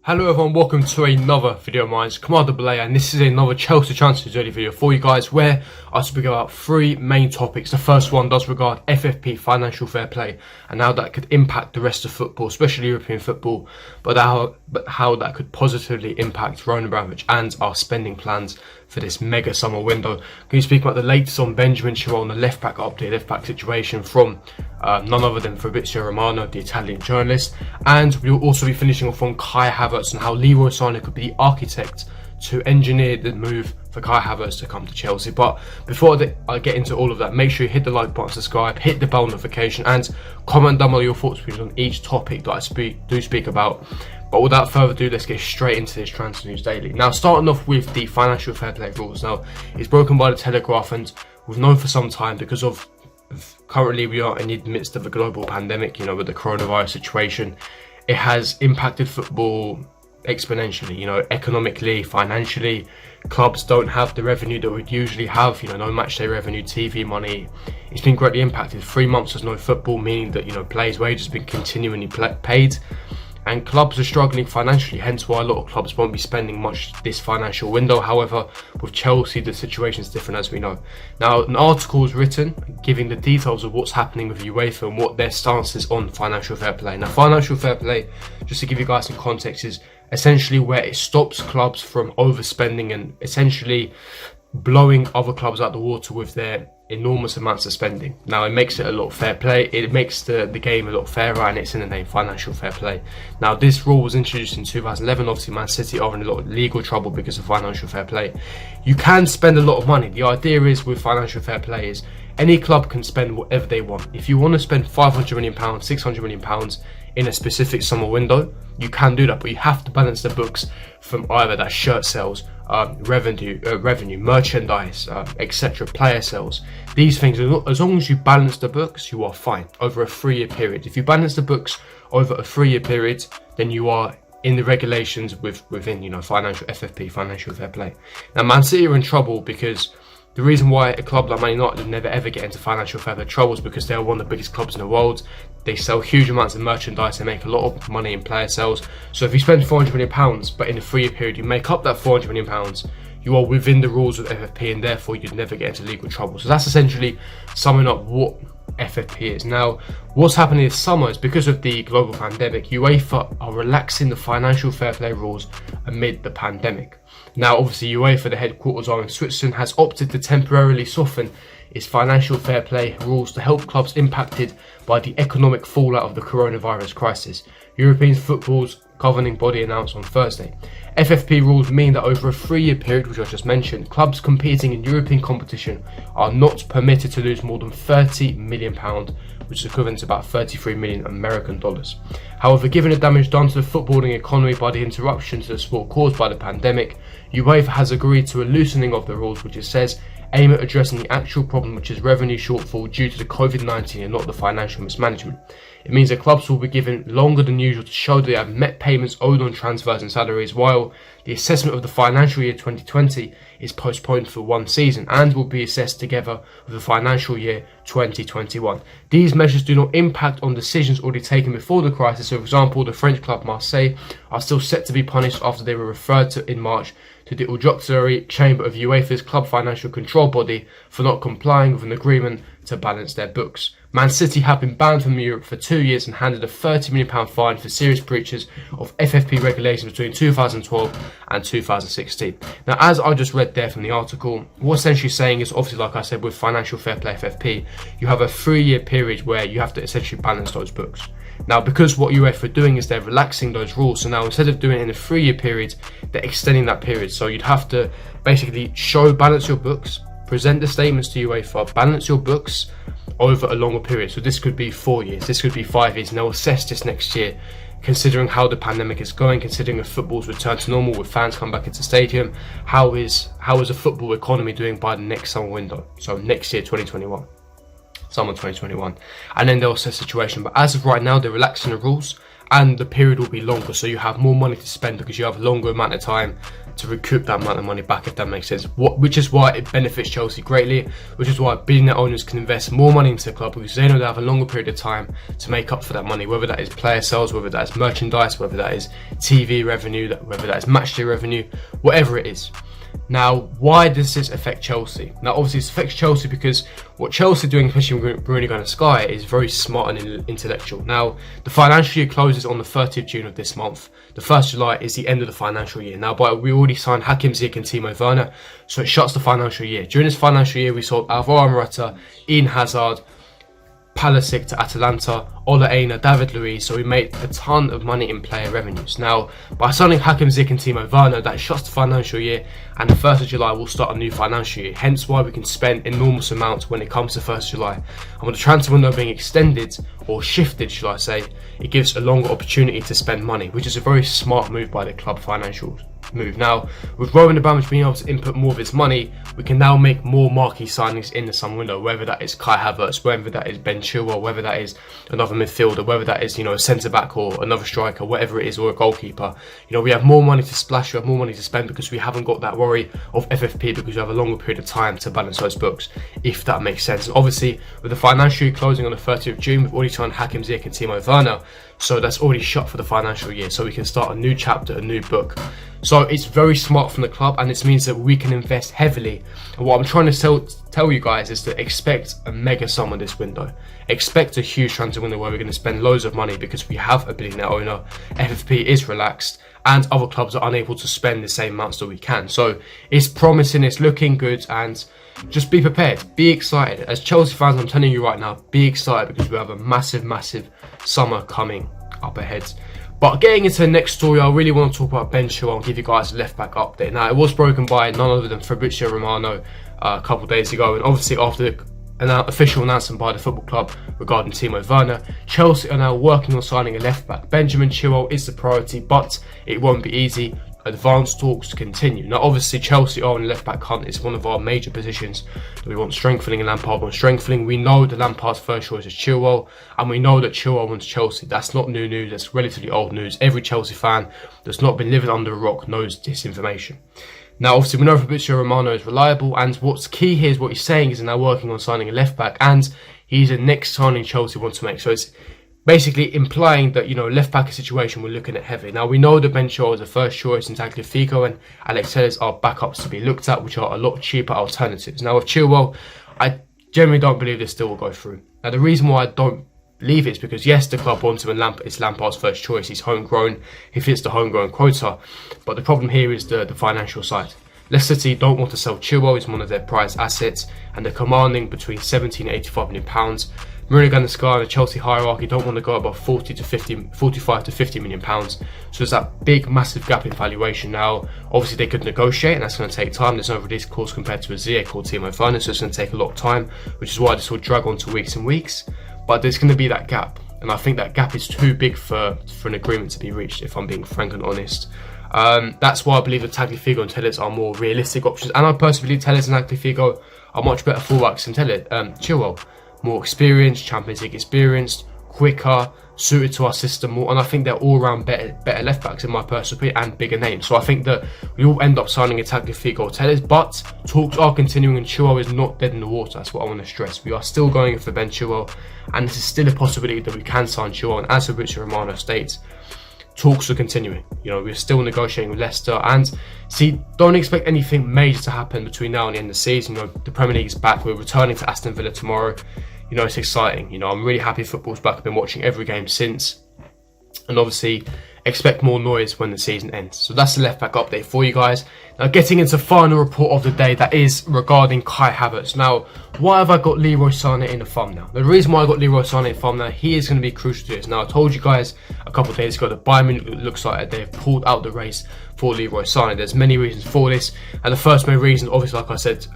Hello everyone, welcome to another video of mine. It's Commander Belay, and this is another Chelsea transfer journey video for you guys, where I speak about three main topics. The first one does regard FFP, financial fair play, and how that could impact the rest of football, especially European football, but how that could positively impact Roman Abramovich and our spending plans for this mega summer window. Can you speak about the latest on Benjamin Chilwell and the left back update, left back situation from none other than Fabrizio Romano, the Italian journalist, and we'll also be finishing off on Kai Havertz and how Leroy Sane could be the architect to engineer the move for Kai Havertz to come to Chelsea. But before I get into all of that, make sure you hit the like button, subscribe, hit the bell notification, and comment down below your thoughts on each topic that I speak about. But without further ado, let's get straight into this Transfer News Daily. Now, starting off with the financial fair play rules. Now, it's broken by the Telegraph, and we've known for some time because of currently we are in the midst of a global pandemic, with the coronavirus situation. It has impacted football exponentially, economically, financially. Clubs don't have the revenue that we'd usually have, no match day revenue, TV money. It's been greatly impacted. 3 months there's no football, meaning that, players' wages have been continually paid. And clubs are struggling financially, hence why a lot of clubs won't be spending much this financial window. However, with Chelsea, the situation is different, as we know. Now, an article is written giving the details of what's happening with UEFA and what their stance is on financial fair play. Now, financial fair play, just to give you guys some context, is essentially where it stops clubs from overspending and essentially blowing other clubs out the water with their enormous amounts of spending. Now, it makes it a lot fair play, it makes the game a lot fairer, and it's in the name, financial fair play. Now, this rule was introduced in 2011. Obviously, Man City are in a lot of legal trouble because of financial fair play. You can spend a lot of money. The idea is with financial fair play is any club can spend whatever they want. If you want to spend £500 million, £600 million in a specific summer window, you can do that, but you have to balance the books from either that shirt sales, revenue, merchandise, etc., player sales. These things, as long as you balance the books, you are fine over a 3-year period. If you balance the books over a 3-year period, then you are in the regulations within financial FFP, financial fair play. Now, Man City are in trouble because the reason why a club like Man United will never ever get into financial fair play trouble is because they're one of the biggest clubs in the world. They sell huge amounts of merchandise, they make a lot of money in player sales. So if you spend £400 million, but in a 3-year period you make up that £400 million, you are within the rules of FFP, and therefore you'd never get into legal trouble. So that's essentially summing up what FFP is. Now, what's happening this summer is because of the global pandemic, UEFA are relaxing the financial fair play rules amid the pandemic. Now, obviously, UEFA, the headquarters are in Switzerland, has opted to temporarily soften its financial fair play rules to help clubs impacted by the economic fallout of the coronavirus crisis. European football's governing body announced on Thursday. FFP rules mean that over a 3-year period, which I just mentioned, clubs competing in European competition are not permitted to lose more than £30 million, which is equivalent to about 33 million American dollars. However, given the damage done to the footballing economy by the interruption to the sport caused by the pandemic, UEFA has agreed to a loosening of the rules, which it says aim at addressing the actual problem, which is revenue shortfall due to the COVID-19 and not the financial mismanagement. It means that clubs will be given longer than usual to show they have met payments owed on transfers and salaries, while the assessment of the financial year 2020 is postponed for 1 season and will be assessed together with the financial year 2021. These measures do not impact on decisions already taken before the crisis. So, for example, the French club Marseille are still set to be punished after they were referred to in March to the auxiliary chamber of UEFA's club financial control body for not complying with an agreement to balance their books. Man City have been banned from Europe for 2 years and handed a £30 million fine for serious breaches of FFP regulations between 2012 and 2016. Now, as I just read there from the article, what's essentially saying is, obviously, like I said, with financial fair play FFP, you have a 3-year period where you have to essentially balance those books. Now, because what UEFA are doing is they're relaxing those rules, so now instead of doing it in a 3-year period, they're extending that period. So you'd have to basically balance your books, present the statements to UEFA, balance your books over a longer period. So this could be 4 years, this could be 5 years, and they'll assess this next year, considering how the pandemic is going, considering if football's return to normal, with fans come back into stadium, how is the football economy doing by the next summer window, so next year, summer 2021, and then they'll assess the situation. But as of right now, they're relaxing the rules, and the period will be longer, so you have more money to spend because you have a longer amount of time to recoup that amount of money back, if that makes sense. Which is why it benefits Chelsea greatly, which is why billionaire owners can invest more money into the club because they know they have a longer period of time to make up for that money, whether that is player sales, whether that is merchandise, whether that is TV revenue, whether that is matchday revenue, whatever it is. Now, why does this affect Chelsea? Now, obviously, this affects Chelsea because what Chelsea are doing, especially with Bruno and Sky, is very smart and intellectual. Now, the financial year closes on the 30th of June of this month. The 1st of July is the end of the financial year. Now, we already signed Hakim Ziyech and Timo Werner, so it shuts the financial year. During this financial year, we sold Alvaro Morata, Eden Hazard, Pulisic to Atalanta, Ola Aina, David Luiz, so we made a ton of money in player revenues. Now, by signing Hakim Ziyech and Timo Werner, that shuts the financial year, and the 1st of July will start a new financial year, hence why we can spend enormous amounts when it comes to 1st of July. And with the transfer window being extended, or shifted should I say, it gives a longer opportunity to spend money, which is a very smart move by the club financial move. Now, with Rowan Abramovich being able to input more of his money, we can now make more marquee signings in the summer window, whether that is Kai Havertz, whether that is Ben Chilwell, whether that is another midfielder, whether that is, a centre-back or another striker, whatever it is, or a goalkeeper. We have more money to splash, we have more money to spend because we haven't got that worry of FFP because we have a longer period of time to balance those books, if that makes sense. And obviously, with the financial year closing on the 30th of June, we've already signed Hakim Ziyech and Timo Werner, so that's already shut for the financial year, so we can start a new chapter, a new book. So it's very smart from the club, and this means that we can invest heavily. And what I'm trying to tell you guys is to expect a mega summer this window. Expect a huge transfer window where we're going to spend loads of money because we have a billionaire owner, FFP is relaxed, and other clubs are unable to spend the same amounts that we can. So it's promising, it's looking good, and just be prepared, be excited. As Chelsea fans, I'm telling you right now, be excited because we have a massive summer coming up ahead. But getting into the next story, I really want to talk about Ben Chilwell and give you guys a left back update. Now, it was broken by none other than Fabrizio Romano a couple of days ago, and obviously after the official announcement by the football club regarding Timo Werner, Chelsea are now working on signing a left back. Benjamin Chilwell is the priority, but it won't be easy. Advanced talks continue. Now, obviously, Chelsea are in the left-back hunt. It's one of our major positions that we want strengthening, and Lampard wants strengthening. We know that Lampard's first choice is Chilwell, and we know that Chilwell wants Chelsea. That's not new news. That's relatively old news. Every Chelsea fan that's not been living under a rock knows this information. Now, obviously, we know Fabrizio Romano is reliable, and what's key here is what he's saying is they're now working on signing a left-back, and he's the next signing Chelsea want to make. So it's basically implying that, left back situation we're looking at heavily. Now, we know that Ben Chilwell is the first choice and Tagliafico and Alex Telles are backups to be looked at, which are a lot cheaper alternatives. Now, with Chilwell, I generally don't believe this deal will go through. Now, the reason why I don't believe it is because, yes, the club wants him and it's Lampard's first choice. He's homegrown. He fits the homegrown quota. But the problem here is the financial side. Leicester City don't want to sell Chilwell. He's one of their prized assets, and they're commanding between 17 and 85 million pounds. Mourinho and Sky and the Chelsea hierarchy don't want to go above 45 to 50 million pounds. So there's that big, massive gap in valuation. Now, obviously, they could negotiate, and that's going to take time. There's no release clause compared to a Ziyech or Timo Werner, so it's going to take a lot of time, which is why this will drag on to weeks and weeks. But there's going to be that gap, and I think that gap is too big for an agreement to be reached, if I'm being frank and honest. That's why I believe that Tagliafico and Telles are more realistic options, and I personally believe Telles and Tagliafico are much better fullbacks than Chilwell. More experienced, Champions League experienced, quicker, suited to our system more, and I think they're all round better left backs in my personal opinion, and bigger names. So I think that we will end up signing a Tagliafico or Telles, but talks are continuing, and Chilwell is not dead in the water. That's what I want to stress. We are still going for Ben Chilwell, and this is still a possibility that we can sign Chilwell. And as Fabrizio Romano states, talks are continuing. We're still negotiating with Leicester, and don't expect anything major to happen between now and the end of the season. The Premier League is back. We're returning to Aston Villa tomorrow. It's exciting. I'm really happy football's back. I've been watching every game since, and obviously expect more noise when the season ends. So that's the left back update for you guys. Now, getting into final report of the day, that is regarding Kai Havertz. Now, why have I got Leroy Sane in the thumbnail? The reason why I got Leroy Sane in the thumbnail, he is going to be crucial to this. Now, I told you guys a couple of days ago that Bayern Munich looks like they've pulled out the race for Leroy Sane. There's many reasons for this, and the first main reason, obviously, like I said,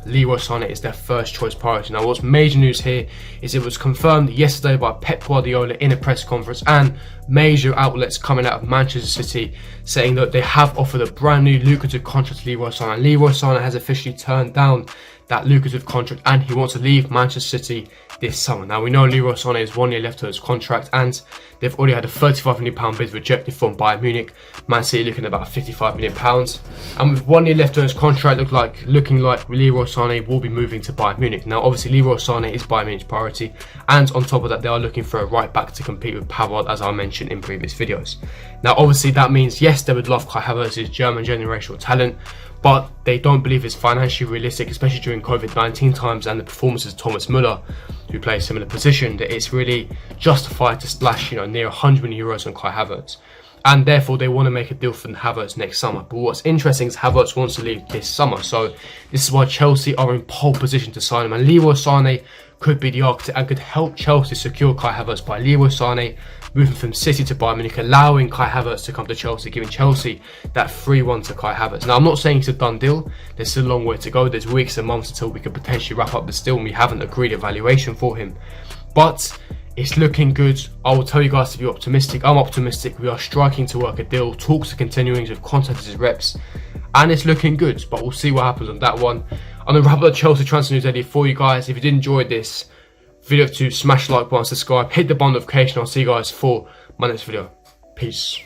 Leroy Sane is their first choice priority. Now, what's major news here is it was confirmed yesterday by Pep Guardiola in a press conference, and major outlets coming out of Manchester City saying that they have offered a brand new lucrative contract to Leroy Sane. Leroy Sane has officially turned down that lucrative contract, and he wants to leave Manchester City this summer. Now we know Leroy Sane has 1 year left on his contract, and they've already had a £35 million bid rejected from Bayern Munich. Man City looking at about £55 million, and with 1 year left on his contract, looking like Leroy Sane will be moving to Bayern Munich. Now obviously Leroy Sane is Bayern Munich's priority, and on top of that they are looking for a right back to compete with Havertz, as I mentioned in previous videos. Now obviously that means yes, they would love Kai Havertz's German generational talent, but they don't believe it's financially realistic, especially during COVID-19 times and the performances of Thomas Müller, who plays a similar position, that it's really justified to splash near €100 million on Kai Havertz. And therefore they want to make a deal for Havertz next summer. But what's interesting is Havertz wants to leave this summer, so this is why Chelsea are in pole position to sign him, and Leroy Sane could be the architect and could help Chelsea secure Kai Havertz by Leroy Sane moving from City to Bayern Munich, allowing Kai Havertz to come to Chelsea, giving Chelsea that 3-1 to Kai Havertz. Now I'm not saying it's a done deal, there's still a long way to go, there's weeks and months until we could potentially wrap up this deal, and we haven't agreed a valuation for him, but it's looking good. I will tell you guys to be optimistic. I'm optimistic. We are striking to work a deal, talks are continuing, we've contacted his reps, and it's looking good, but we'll see what happens on that one. I'm going to wrap up the Chelsea transfer news early for you guys. If you did enjoy this video, smash the like button, subscribe, hit the bell notification. I'll see you guys for my next video. Peace.